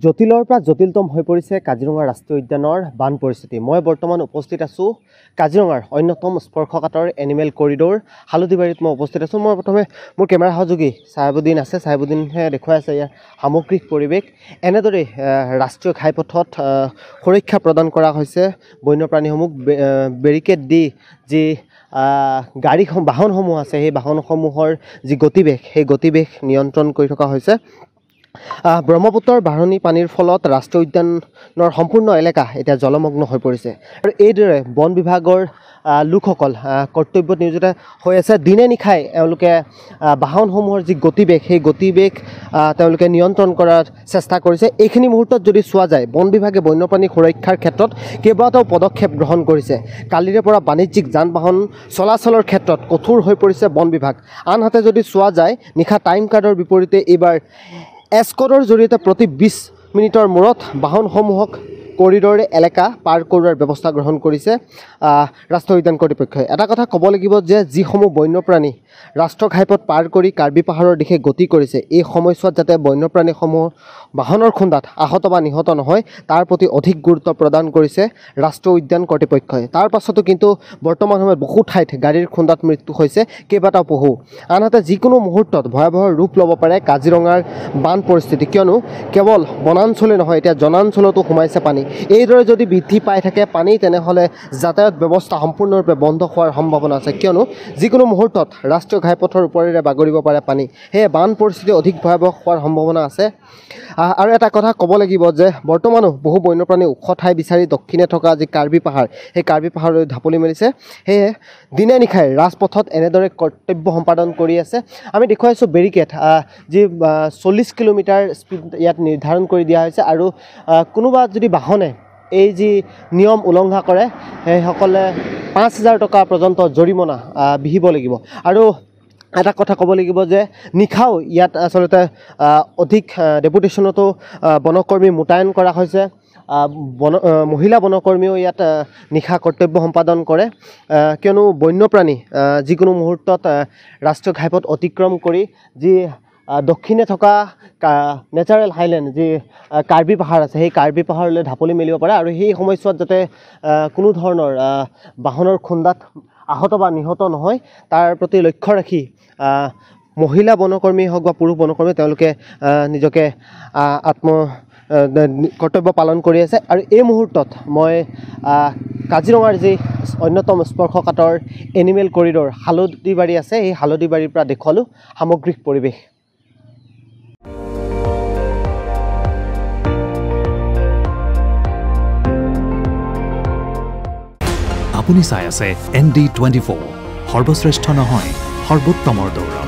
জটিলৰ পৰা জটিলতম হৈ পৰিছে কাজিৰঙা ৰাষ্ট্ৰীয় উদ্যানৰ বান পৰিস্থিতি। মই বৰ্তমান উপস্থিত আছোঁ কাজিৰঙাৰ অন্যতম স্পৰ্শকাতৰ এনিমেল কৰিডৰ হালধিবাৰীত মই উপস্থিত আছোঁ। মই প্ৰথমে মোৰ কেমেৰা সহযোগী চাহিবুদ্দিন আছে, চাহিবুদ্দিনে দেখুৱাই আছে ইয়াৰ সামগ্ৰিক পৰিৱেশ। এনেদৰে ৰাষ্ট্ৰীয় ঘাইপথত সুৰক্ষা প্ৰদান কৰা হৈছে বন্যপ্ৰাণীসমূহ বেৰিকেড দি যি বাহনসমূহ আছে সেই বাহনসমূহৰ যি গতিবেগ সেই গতিবেগ নিয়ন্ত্ৰণ কৰি থকা হৈছে। ব্ৰহ্মপুত্ৰৰ বাঢ়নী পানীৰ ফলত ৰাষ্ট্ৰীয় উদ্যানৰ সম্পূৰ্ণ এলেকা এতিয়া জলমগ্ন হৈ পৰিছে আৰু এইদৰে বন বিভাগৰ লোকসকল কৰ্তব্যত নিয়োজিত হৈ আছে। দিনে নিশাই এওঁলোকে বাহনসমূহৰ যি গতিবেগ সেই গতিবেগ তেওঁলোকে নিয়ন্ত্ৰণ কৰাৰ চেষ্টা কৰিছে। এইখিনি মুহূৰ্তত যদি চোৱা যায়, বন বিভাগে বন্যপ্ৰাণী সুৰক্ষাৰ ক্ষেত্ৰত কেইবাটাও পদক্ষেপ গ্ৰহণ কৰিছে। কালিৰে পৰা বাণিজ্যিক যান বাহন চলাচলৰ ক্ষেত্ৰত কঠোৰ হৈ পৰিছে বন বিভাগ। আনহাতে যদি চোৱা যায়, নিশা টাইম কাৰ্ডৰ বিপৰীতে এইবাৰ এস্কৰ্টৰ জৰিয়তে প্ৰতি 20 মিনিটৰ মূৰত বাহনসমূহক কৰিডৰ এলেকা পাৰ কৰোৱাৰ ব্যৱস্থা গ্ৰহণ কৰিছে ৰাষ্ট্ৰীয় উদ্যান কৰ্তৃপক্ষই। এটা কথা ক'ব লাগিব যে যিসমূহ বন্যপ্ৰাণী ৰাষ্ট্ৰীয় ঘাইপথ পাৰ কৰি কাৰ্বি পাহাৰৰ দিশে গতি কৰিছে, এই সময়ছোৱাত যাতে বন্যপ্ৰাণীসমূহ বাহনৰ খুন্দাত আহত বা নিহত নহয় তাৰ প্ৰতি অধিক গুৰুত্ব প্ৰদান কৰিছে ৰাষ্ট্ৰীয় উদ্যান কৰ্তৃপক্ষই। তাৰ পাছতো কিন্তু বৰ্তমান সময়ত বহু ঠাইত গাড়ীৰ খুন্দাত মৃত্যু হৈছে কেইবাটাও পহু। আনহাতে যিকোনো মুহূৰ্তত ভয়াৱহ ৰূপ ল'ব পাৰে কাজিৰঙাৰ বান পৰিস্থিতি, কিয়নো কেৱল বনাঞ্চলে নহয় এতিয়া জনাঞ্চলতো সোমাইছে পানী। এইদৰে যদি বৃদ্ধি পাই থাকে পানী, তেনেহ'লে যাতায়াত ব্যৱস্থা সম্পূৰ্ণৰূপে বন্ধ হোৱাৰ সম্ভাৱনা আছে, কিয়নো যিকোনো মুহূৰ্তত ৰাষ্ট্ৰীয় ঘাইপথৰ ওপৰেৰে বাগৰিব পাৰে পানী। সেয়ে বান পৰিস্থিতি অধিক ভয়াৱহ হোৱাৰ সম্ভাৱনা আছে। আৰু এটা কথা ক'ব লাগিব যে বৰ্তমানো বহু বন্যপ্ৰাণী ওখ ঠাই বিচাৰি দক্ষিণে থকা যি কাৰ্বি পাহাৰ সেই কাৰ্বি পাহাৰলৈ ঢাপলি মেলিছে। সেয়ে দিনে নিশাই ৰাজপথত এনেদৰে কৰ্তব্য সম্পাদন কৰি আছে। আমি দেখুৱাইছোঁ বেৰিকেড, যি 40 কিলোমিটাৰ স্পীড ইয়াত নিৰ্ধাৰণ কৰি দিয়া হৈছে আৰু কোনোবা যদি বাহনে এই যি নিয়ম উলংঘা কৰে সেইসকলে 5,000 টকা পৰ্যন্ত জৰিমনা বিহিব লাগিব। আৰু এটা কথা ক'ব লাগিব যে নিশাও ইয়াত আচলতে অধিক ডেপুটেশ্যনতো বনকৰ্মী মোতায়েন কৰা হৈছে। মহিলা বনকৰ্মীও ইয়াত নিশা কৰ্তব্য সম্পাদন কৰে, কিয়নো বন্যপ্ৰাণী যিকোনো মুহূৰ্তত ৰাষ্ট্ৰীয় ঘাইপথ অতিক্ৰম কৰি যি দক্ষিণে থকা নেচাৰেল হাইলেণ্ড যি কাৰ্বি পাহাৰ আছে সেই কাৰ্বি পাহাৰলৈ ঢাপলি মেলিব পাৰে আৰু সেই সময়ছোৱাত যাতে কোনো ধৰণৰ বাহনৰ খুন্দাত আহত বা নিহত নহয় তাৰ প্ৰতি লক্ষ্য ৰাখি মহিলা বনকৰ্মী হওক বা পুৰুষ বনকৰ্মী তেওঁলোকে নিজকে কৰ্তব্য পালন কৰি আছে। আৰু এই মুহূৰ্তত মই কাজিৰঙাৰ যি অন্যতম স্পৰ্শকাতৰ এনিমেল কৰিডৰ হালধিবাৰী আছে, সেই হালধিবাৰীৰ পৰা দেখুৱালোঁ সামগ্ৰিক পৰিৱেশ। আপুনি চাই আছে ND24, সৰ্বশ্ৰেষ্ঠ নহয় সৰ্বোত্তমৰ দৌৰ।